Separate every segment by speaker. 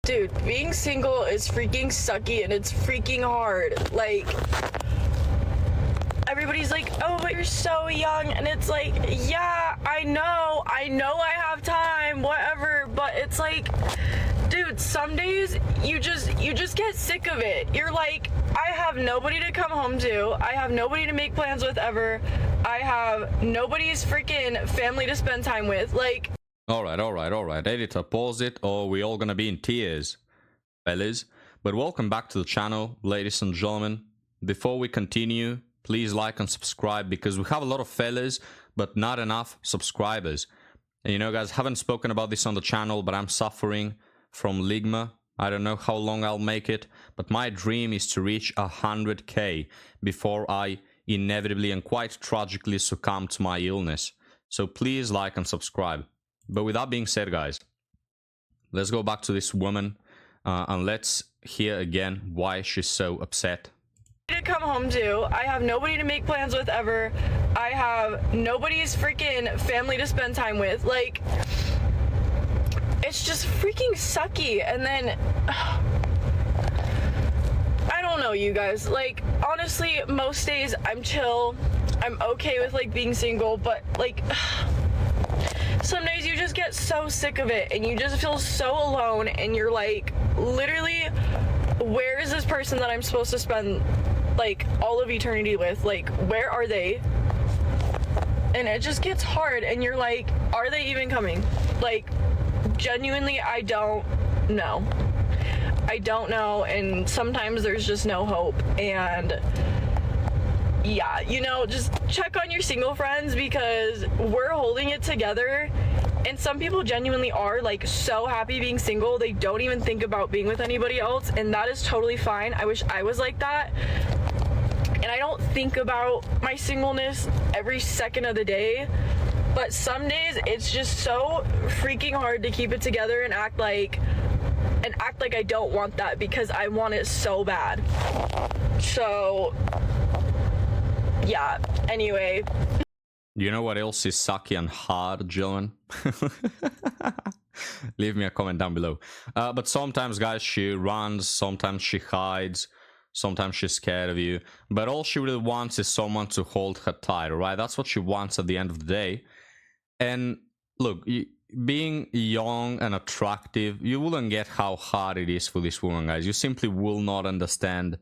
Speaker 1: Dude, being single is freaking sucky and it's freaking hard. Like, everybody's like, oh, but you're so young. And it's like, yeah, I know I have time, whatever. But it's like, dude, some days you just get sick of it. You're like, I have nobody to come home to. I have nobody to make plans with ever. I have nobody's freaking family to spend time with. Like,
Speaker 2: Alright, editor, pause it or we're all gonna be in tears, fellas. But welcome back to the channel, ladies and gentlemen. Before we continue, please like and subscribe because we have a lot of fellas, but not enough subscribers. And you know, guys, haven't spoken about this on the channel, but I'm suffering from ligma. I don't know how long I'll make it, but my dream is to reach 100k before I inevitably and quite tragically succumb to my illness. So please like and subscribe. But with that being said, guys, let's go back to this woman and let's hear again why she's so upset.
Speaker 1: to come home to. I have nobody to make plans with ever. I have nobody's freaking family to spend time with. Like, it's just freaking sucky. And then I don't know, you guys. Like, honestly, most days I'm chill. I'm okay with like being single, but like some days you just get so sick of it and you just feel so alone and you're like, literally, where is this person that I'm supposed to spend like all of eternity with? Like, where are they? And it just gets hard and you're like, are they even coming? Like, genuinely, I don't know. I don't know, and sometimes there's just no hope. And yeah, you know, just check on your single friends because we're holding it together. And some people genuinely are like so happy being single, they don't even think about being with anybody else, and that is totally fine. I wish I was like that. And I don't think about my singleness every second of the day, but some days it's just so freaking hard to keep it together and act like I don't want that because I want it so bad. So yeah, anyway.
Speaker 2: You know what else is sucky and hard, gentlemen? Leave me a comment down below. But sometimes, guys, she runs, sometimes she hides, sometimes she's scared of you. But all she really wants is someone to hold her tight, right? That's what she wants at the end of the day. And look, being young and attractive, you wouldn't get how hard it is for this woman, guys. You simply will not understand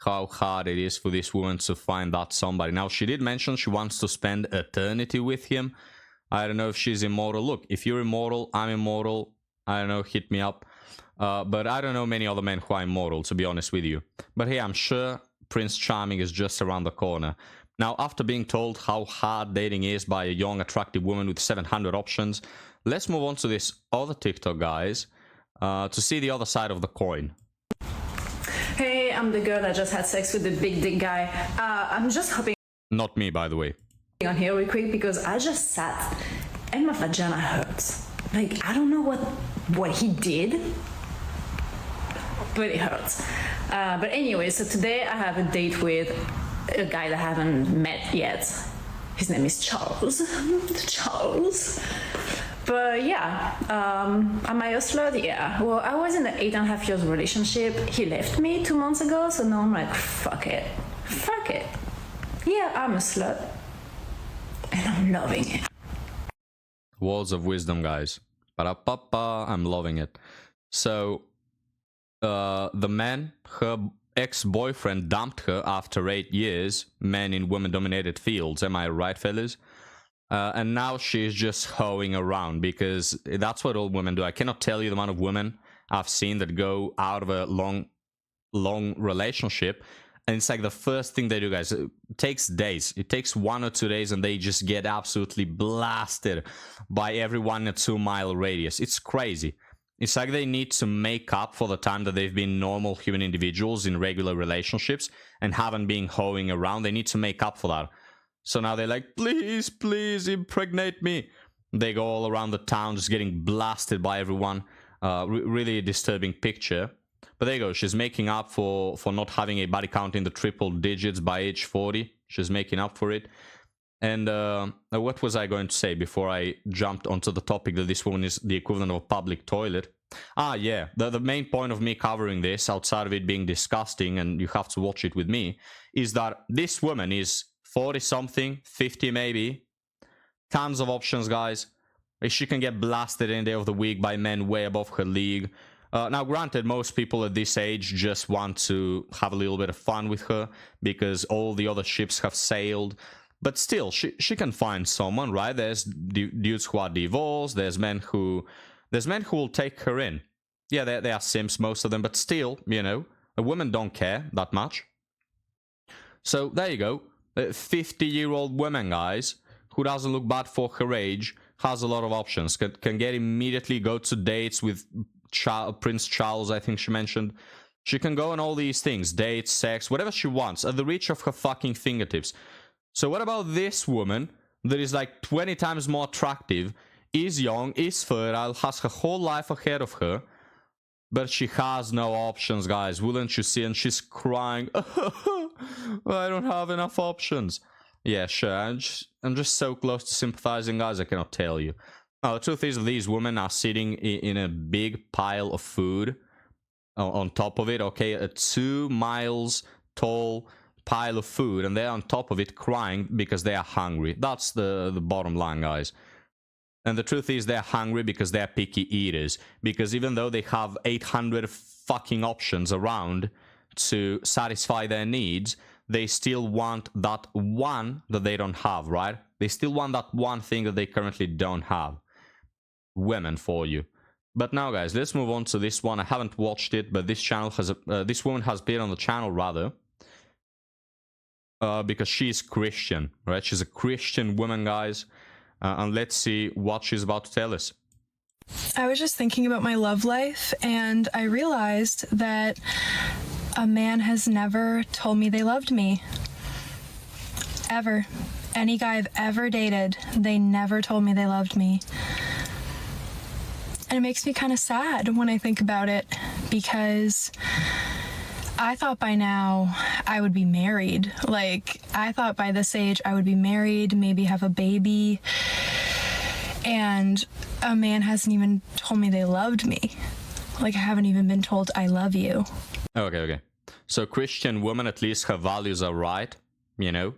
Speaker 2: how hard it is for this woman to find that somebody. Now, she did mention she wants to spend eternity with him. I don't know if she's immortal. Look, if you're immortal, I'm immortal. I don't know, hit me up. But I don't know many other men who are immortal, to be honest with you. But hey, I'm sure Prince Charming is just around the corner. Now, after being told how hard dating is by a young, attractive woman with 700 options, let's move on to this other TikTok, guys, to see the other side of the coin.
Speaker 3: Hey, I'm the girl that just had sex with the big dick guy. I'm just hopping
Speaker 2: Not me, by the way.
Speaker 3: on here real quick because I just sat and my vagina hurts. Like, I don't know what he did, but it hurts. But anyway, so today I have a date with a guy that I haven't met yet. His name is Charles. Charles. But yeah, am I a slut? Yeah. Well, I was in an 8.5 years relationship. He left me 2 months ago, so now I'm like, fuck it. Fuck it. Yeah, I'm a slut. And I'm loving it.
Speaker 2: Words of wisdom, guys. Ba-da-pa-pa, I'm loving it. So, the man, her ex-boyfriend dumped her after 8 years, men in women-dominated fields. Am I right, fellas? And now she's just hoeing around because that's what all women do. I cannot tell you the amount of women I've seen that go out of a long relationship, and it's like the first thing they do, guys. It takes days. It takes 1 or 2 days, and they just get absolutely blasted by everyone in a 2-mile radius. It's crazy. It's like they need to make up for the time that they've been normal human individuals in regular relationships and haven't been hoeing around. They need to make up for that. So now they're like, please, please impregnate me. They go all around the town just getting blasted by everyone. Really disturbing picture. But there you go. She's making up for not having a body count in the triple digits by age 40. She's making up for it. And what was I going to say before I jumped onto the topic that this woman is the equivalent of a public toilet? Ah, yeah, the main point of me covering this, outside of it being disgusting, and you have to watch it with me, is that this woman is 40-something, 50 maybe. Tons of options, guys. She can get blasted any day of the week by men way above her league. Now, granted, most people at this age just want to have a little bit of fun with her because all the other ships have sailed. But still, she can find someone, right? There's dudes who are divorced. There's men who will take her in. Yeah, they are simps, most of them. But still, you know, women don't care that much. So there you go. 50-year-old woman, guys, who doesn't look bad for her age, has a lot of options. Can get immediately go to dates with Prince Charles, I think she mentioned. She can go on all these things, dates, sex, whatever she wants, at the reach of her fucking fingertips. So what about this woman that is like 20 times more attractive, is young, is fertile, has her whole life ahead of her, but she has no options, guys. Wouldn't you see? And she's crying, I don't have enough options. Yeah, sure, I'm just so close to sympathizing, guys, I cannot tell you. Now, the truth is, these women are sitting in a big pile of food on top of it, okay? A 2 miles tall pile of food, and they're on top of it crying because they are hungry. That's the bottom line, guys. And the truth is, they're hungry because they're picky eaters. Because even though they have 800 fucking options around to satisfy their needs, they still want that one that they don't have, right? They still want that one thing that they currently don't have. Women for you. But now, guys, let's move on to this one. I haven't watched it, but this channel has this woman has appeared on the channel, rather. Because she's Christian, right? She's a Christian woman, guys. And let's see what she's about to tell us.
Speaker 4: I was just thinking about my love life, and I realized that a man has never told me they loved me. Ever. Any guy I've ever dated, they never told me they loved me. And it makes me kind of sad when I think about it, because I thought by now I would be married. Like, I thought by this age I would be married, maybe have a baby. And a man hasn't even told me they loved me. Like, I haven't even been told I love you.
Speaker 2: Okay. So Christian woman, at least her values are right, you know.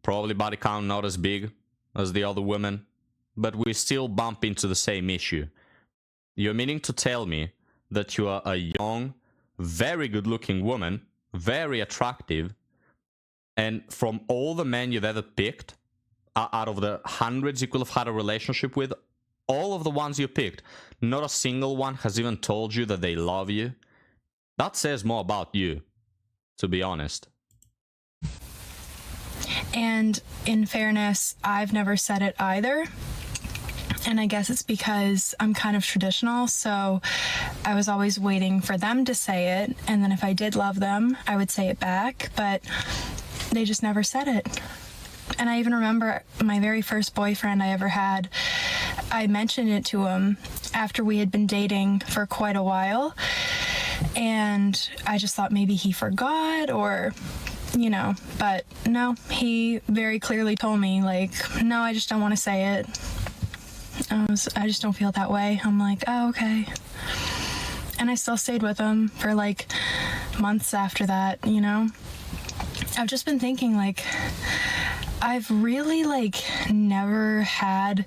Speaker 2: Probably body count not as big as the other women, but we still bump into the same issue. You're meaning to tell me that you are a young, very good-looking woman, very attractive, and from all the men you've ever picked, out of the hundreds you could have had a relationship with, all of the ones you picked, not a single one has even told you that they love you? That says more about you, to be honest.
Speaker 4: And in fairness, I've never said it either. And I guess it's because I'm kind of traditional, so I was always waiting for them to say it, and then if I did love them, I would say it back, but they just never said it. And I even remember my very first boyfriend I ever had, I mentioned it to him after we had been dating for quite a while, and I just thought maybe he forgot or, you know, but no, he very clearly told me, like, no, I just don't want to say it. I just don't feel that way. I'm like, oh, okay. And I still stayed with him for like months after that, you know? I've just been thinking, like, I've really like never had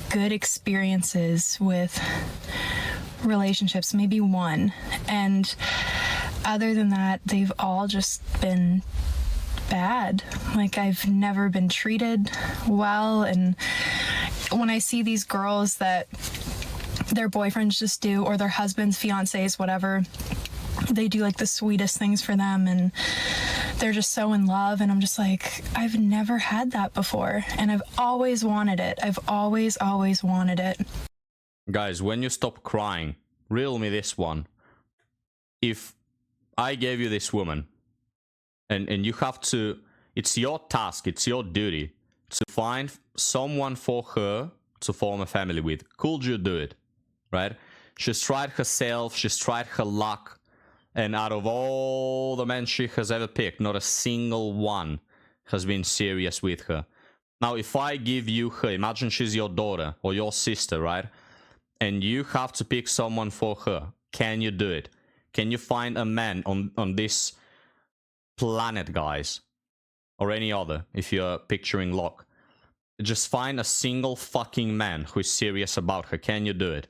Speaker 4: good experiences with relationships, maybe one. And other than that, they've all just been bad. Like, I've never been treated well, and when I see these girls that their boyfriends just do, or their husbands, fiancés, whatever, they do like the sweetest things for them and they're just so in love, and I'm just like, I've never had that before, and I've always wanted it. I've always wanted it.
Speaker 2: Guys, when you stop crying, reel me this one. If I gave you this woman and you have to, it's your task, it's your duty to find someone for her to form a family with, could you do it? Right? She's tried herself, she's tried her luck, and out of all the men she has ever picked, not a single one has been serious with her. Now, if I give you her, imagine she's your daughter or your sister, right? And you have to pick someone for her. Can you do it? Can you find a man on this planet, guys? Or any other, if you're picturing Locke. Just find a single fucking man who is serious about her. Can you do it?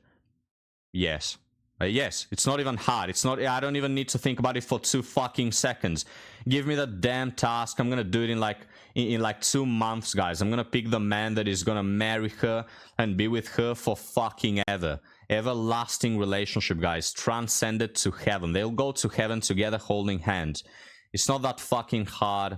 Speaker 2: Yes. Yes, it's not even hard. It's not. I don't even need to think about it for 2 fucking seconds. Give me the damn task. I'm gonna do it in like 2 months, guys. I'm gonna pick the man that is gonna marry her and be with her for fucking ever. Everlasting relationship, guys. Transcended to heaven. They'll go to heaven together holding hands. It's not that fucking hard.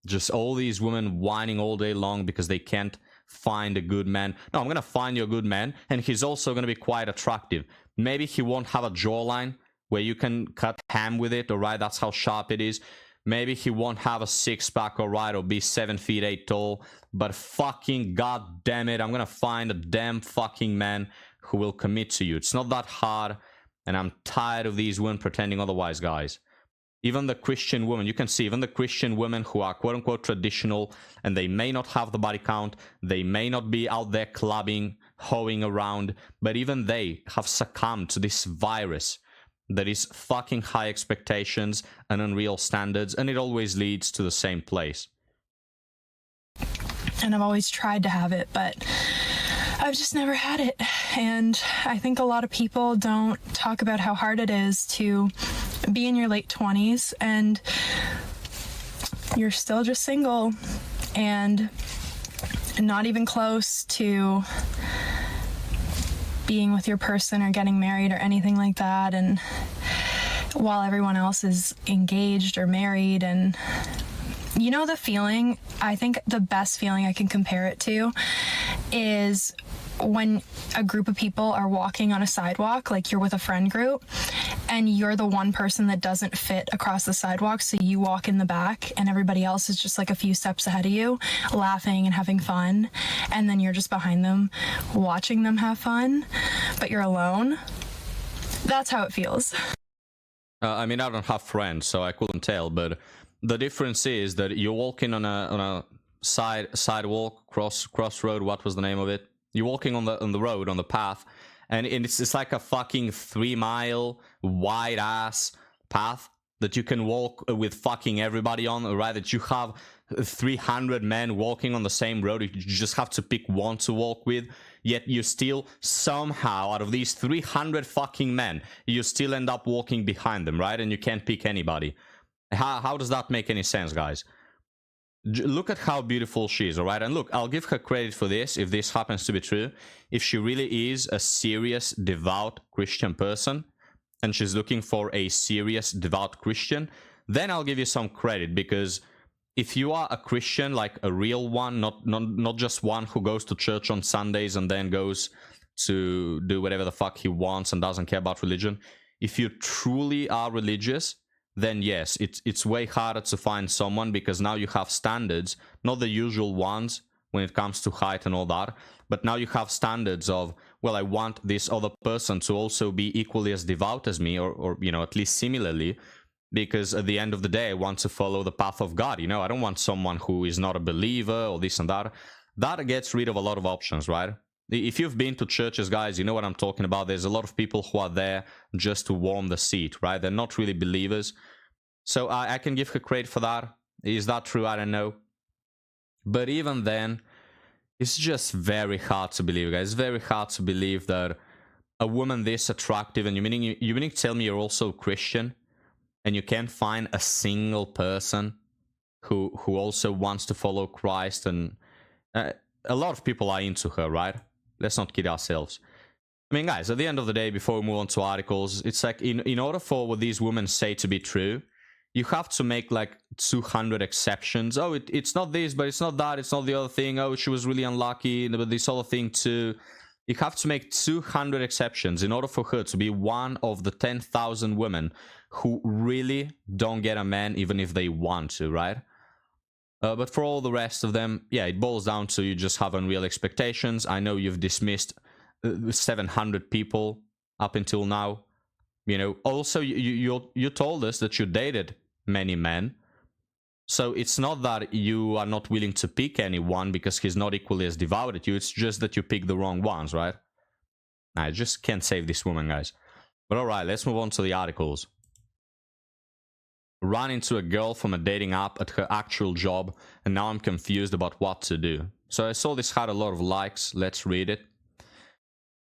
Speaker 2: Just all these women whining all day long because they can't find a good man. No, I'm gonna find you a good man, and he's also gonna be quite attractive. Maybe he won't have a jawline where you can cut ham with it, alright? That's how sharp it is. Maybe he won't have a six-pack, alright, or be 7 feet 8 tall. But fucking goddamn it, I'm gonna find a damn fucking man who will commit to you. It's not that hard, and I'm tired of these women pretending otherwise, guys. Even the Christian women, you can see, even the Christian women who are quote-unquote traditional, and they may not have the body count, they may not be out there clubbing, hoeing around, but even they have succumbed to this virus that is fucking high expectations and unreal standards, and it always leads to the same place.
Speaker 4: And I've always tried to have it, but I've just never had it. And I think a lot of people don't talk about how hard it is to be in your late 20s and you're still just single and not even close to being with your person or getting married or anything like that, and while everyone else is engaged or married. And you know the feeling, I think the best feeling I can compare it to is when a group of people are walking on a sidewalk, like you're with a friend group, and you're the one person that doesn't fit across the sidewalk, so you walk in the back and everybody else is just like a few steps ahead of you, laughing and having fun, and then you're just behind them watching them have fun, but you're alone. That's how it feels.
Speaker 2: I mean, I don't have friends, so I couldn't tell, but the difference is that you're walking on a sidewalk, crossroad, what was the name of it? You're walking on the road, on the path, and it's like a fucking 3-mile wide ass path that you can walk with fucking everybody on, right? That you have 300 men walking on the same road. You just have to pick one to walk with. Yet you still somehow, out of these 300 fucking men, you still end up walking behind them, right? And you can't pick anybody. How does that make any sense, guys? Look at how beautiful she is, all right? And look, I'll give her credit for this, if this happens to be true. If she really is a serious, devout Christian person, and she's looking for a serious, devout Christian, then I'll give you some credit, because if you are a Christian, like a real one, not just one who goes to church on Sundays and then goes to do whatever the fuck he wants and doesn't care about religion, if you truly are religious, then yes, it's way harder to find someone, because now you have standards, not the usual ones when it comes to height and all that, but now you have standards of, well, I want this other person to also be equally as devout as me, or you know, at least similarly, because at the end of the day, I want to follow the path of God, you know? I don't want someone who is not a believer or this and that. That gets rid of a lot of options, right? If you've been to churches, guys, you know what I'm talking about. There's a lot of people who are there just to warm the seat, right? They're not really believers. So I can give her credit for that. Is that true? I don't know. But even then, it's just very hard to believe, guys. It's very hard to believe that a woman this attractive, and you meaning to tell me you're also Christian, and you can't find a single person who also wants to follow Christ, and a lot of people are into her, right? Let's not kid ourselves. I mean, guys, at the end of the day, before we move on to articles, it's like, in order for what these women say to be true, you have to make like 200 exceptions. Oh, it's not this, but it's not that, it's not the other thing. Oh, she was really unlucky, but this other thing too. You have to make 200 exceptions in order for her to be one of the 10,000 women who really don't get a man even if they want to, right? But for all the rest of them, yeah, it boils down to you just have unreal expectations. I know you've dismissed 700 people up until now. You know, also you told us that you dated many men. So it's not that you are not willing to pick anyone because he's not equally as devout at you. It's just that you pick the wrong ones, right? I just can't save this woman, guys. But alright, let's move on to the articles. Run into a girl from a dating app at her actual job, and now I'm confused about what to do. So I saw this had a lot of likes. Let's read it.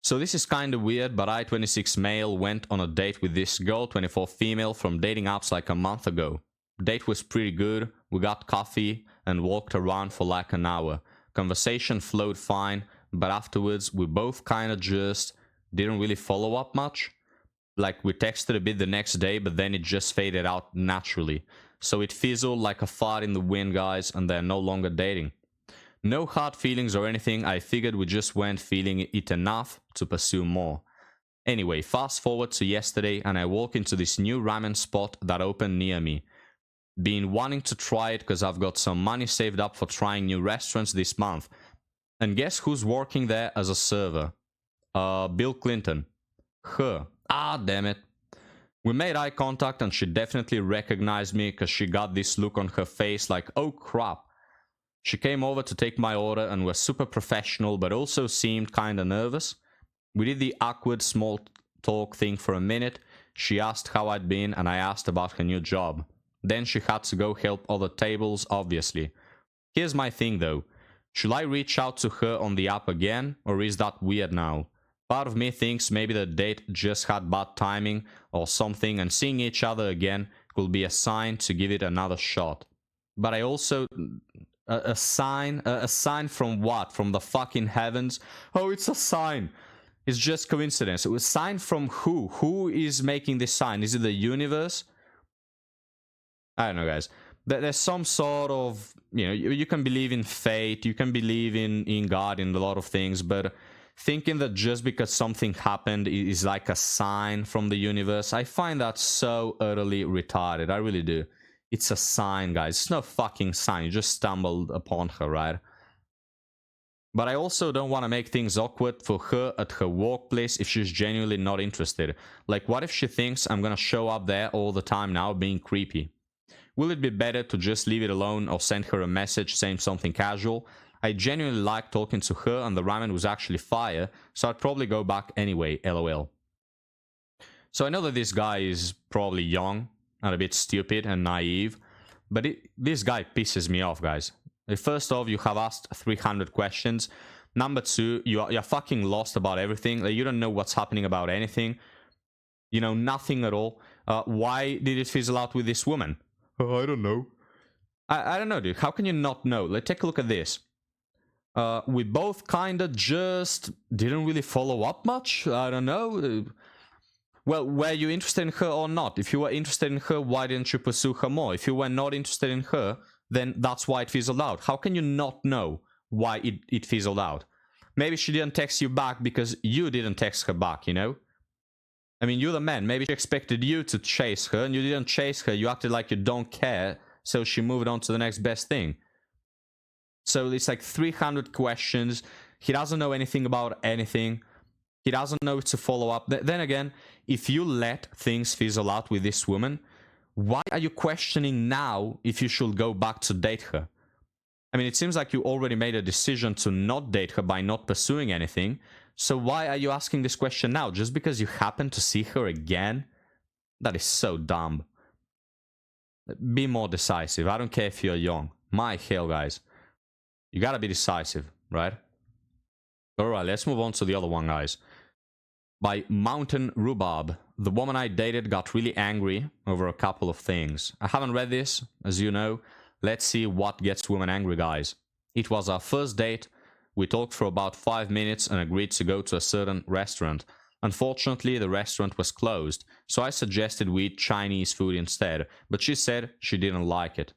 Speaker 2: So this is kind of weird, but I, 26 male, went on a date with this girl, 24 female, from dating apps like a month ago. Date was pretty good. We got coffee and walked around for like an hour. Conversation flowed fine, but afterwards we both kind of just didn't really follow up much. Like, we texted a bit the next day, but then it just faded out naturally. So it fizzled like a fart in the wind, guys, and they're no longer dating. No hard feelings or anything. I figured we just weren't feeling it enough to pursue more. Anyway, fast forward to yesterday, and I walk into this new ramen spot that opened near me. Been wanting to try it because I've got some money saved up for trying new restaurants this month. And guess who's working there as a server? Bill Clinton. Her. Ah, damn it. We made eye contact and she definitely recognized me because she got this look on her face like, oh crap. She came over to take my order and was super professional but also seemed kinda nervous. We did the awkward small talk thing for a minute. She asked how I'd been and I asked about her new job. Then she had to go help other tables, obviously. Here's my thing though. Should I reach out to her on the app again, or is that weird now? Part of me thinks maybe the date just had bad timing or something, and seeing each other again could be a sign to give it another shot. But I also... A sign from what? From the fucking heavens? Oh, it's a sign. It's just coincidence. A sign from who? Who is making this sign? Is it the universe? I don't know, guys. There's some sort of... You know, you can believe in fate, you can believe in God, in a lot of things, but... thinking that just because something happened is like a sign from the universe, I find that so utterly retarded. I really do. It's a sign, guys. It's no fucking sign. You just stumbled upon her, right? But I also don't want to make things awkward for her at her workplace if she's genuinely not interested. Like, what if she thinks I'm gonna show up there all the time now being creepy? Will it be better to just leave it alone or send her a message saying something casual? I genuinely like talking to her and the ramen was actually fire, so I'd probably go back anyway, lol. So I know that this guy is probably young and a bit stupid and naive, but this guy pisses me off, guys. First off, you have asked 300 questions. Number two, you're fucking lost about everything. Like, you don't know what's happening about anything. You know, nothing at all. Why did it fizzle out with this woman? Oh, I don't know. I don't know, dude. How can you not know? Let's take a look at this. We both kinda just didn't really follow up much. I don't know. Well, were you interested in her or not? If you were interested in her, why didn't you pursue her more? If you were not interested in her, then that's why it fizzled out. How can you not know why it fizzled out? Maybe she didn't text you back because you didn't text her back, you know? I mean, you're the man. Maybe she expected you to chase her and you didn't chase her. You acted like you don't care, so she moved on to the next best thing. So it's like 300 questions. He doesn't know anything about anything. He doesn't know to follow up. Then again, if you let things fizzle out with this woman, why are you questioning now if you should go back to date her? I mean, it seems like you already made a decision to not date her by not pursuing anything. So why are you asking this question now? Just because you happen to see her again? That is so dumb. Be more decisive. I don't care if you're young. My hell, guys. You gotta be decisive, right? Alright, let's move on to the other one, guys. By Mountain Rhubarb. The woman I dated got really angry over a couple of things. I haven't read this, as you know. Let's see what gets women angry, guys. It was our first date. We talked for about 5 minutes and agreed to go to a certain restaurant. Unfortunately, the restaurant was closed, so I suggested we eat Chinese food instead, but she said she didn't like it.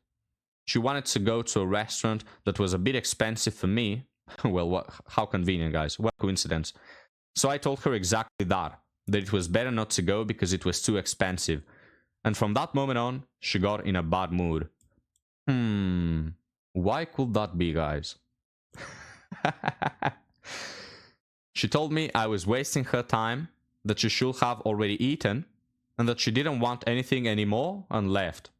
Speaker 2: She wanted to go to a restaurant that was a bit expensive for me. Well, how convenient, guys. What coincidence. So I told her exactly that it was better not to go because it was too expensive. And from that moment on, she got in a bad mood. Why could that be, guys? She told me I was wasting her time, that she should have already eaten, and that she didn't want anything anymore and left.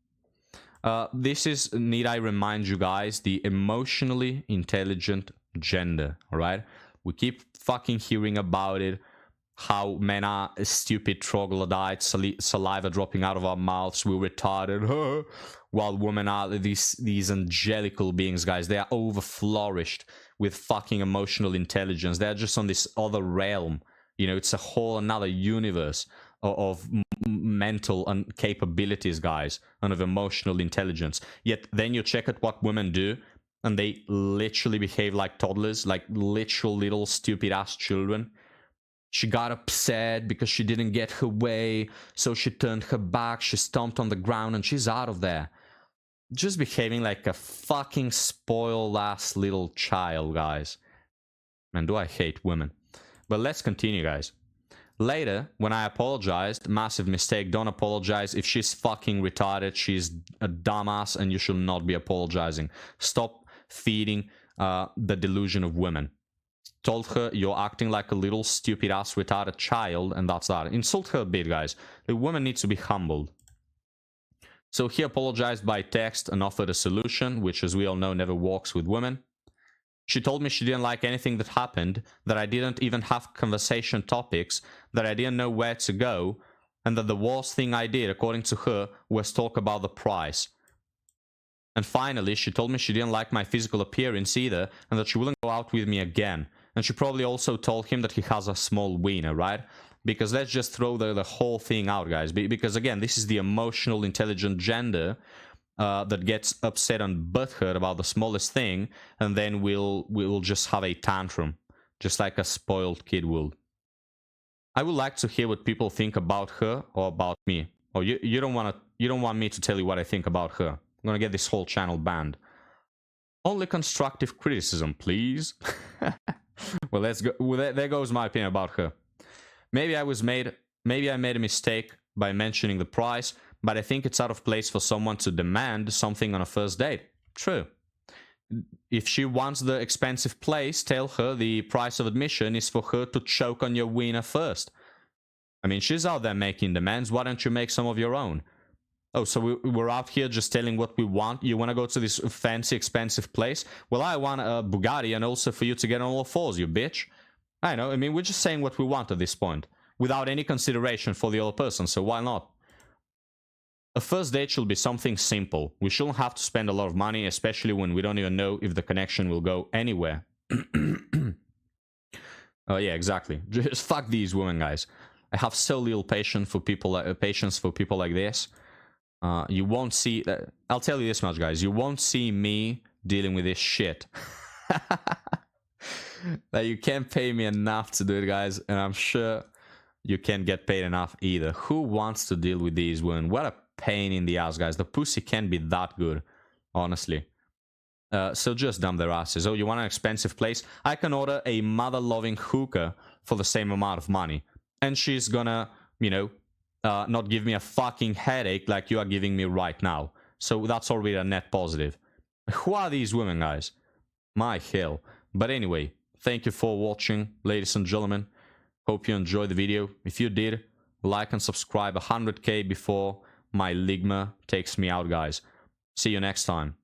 Speaker 2: This is, need I remind you guys, the emotionally intelligent gender, alright? We keep fucking hearing about it, how men are stupid troglodytes, saliva dropping out of our mouths, we're retarded, while women are these angelical beings, guys. They are over-flourished with fucking emotional intelligence. They're just on this other realm. You know, it's a whole another universe of mental and capabilities, guys, and of emotional intelligence. Yet then you check at what women do, and they literally behave like toddlers, like literal little stupid ass children. She got upset because she didn't get her way, so she turned her back, she stomped on the ground, and she's out of there. Just behaving like a fucking spoiled ass little child, guys. Man, do I hate women. But let's continue, guys. Later, when I apologized, massive mistake, don't apologize. If she's fucking retarded, she's a dumbass, and you should not be apologizing. Stop feeding the delusion of women. Told her you're acting like a little stupid ass retarded child, and that's that. Insult her a bit, guys. The woman needs to be humbled. So he apologized by text and offered a solution, which, as we all know, never works with women. She told me she didn't like anything that happened, that I didn't even have conversation topics, that I didn't know where to go, and that the worst thing I did, according to her, was talk about the price. And finally, she told me she didn't like my physical appearance either, and that she wouldn't go out with me again. And she probably also told him that he has a small wiener, right? Because let's just throw the whole thing out, guys. Because again, this is the emotional, intelligent gender that gets upset and butthurt about the smallest thing, and then we'll just have a tantrum, just like a spoiled kid will. I would like to hear what people think about her or about me. Oh, you don't want me to tell you what I think about her. I'm gonna get this whole channel banned. Only constructive criticism, please. Well, let's go. Well, there goes my opinion about her. Maybe I made a mistake by mentioning the price, but I think it's out of place for someone to demand something on a first date. True. If she wants the expensive place, tell her the price of admission is for her to choke on your wiener first. I mean, she's out there making demands. Why don't you make some of your own? Oh, so we're out here just telling what we want. You want to go to this fancy, expensive place? Well, I want a Bugatti and also for you to get on all fours, you bitch. I know. I mean, we're just saying what we want at this point, without any consideration for the other person, so why not? A first date should be something simple. We shouldn't have to spend a lot of money, especially when we don't even know if the connection will go anywhere. Oh, yeah, exactly. Just fuck these women, guys. I have so little patience for people like this. You won't see... I'll tell you this much, guys. You won't see me dealing with this shit. That you can't pay me enough to do it, guys. And I'm sure you can't get paid enough either. Who wants to deal with these women? What a pain in the ass, guys. The pussy can't be that good, honestly. So just dump their asses. Oh, you want an expensive place? I can order a mother-loving hooker for the same amount of money. And she's gonna, you know, not give me a fucking headache like you are giving me right now. So that's already a net positive. Who are these women, guys? My hell. But anyway, thank you for watching, ladies and gentlemen. Hope you enjoyed the video. If you did, like and subscribe. 100k before my ligma takes me out, guys. See you next time.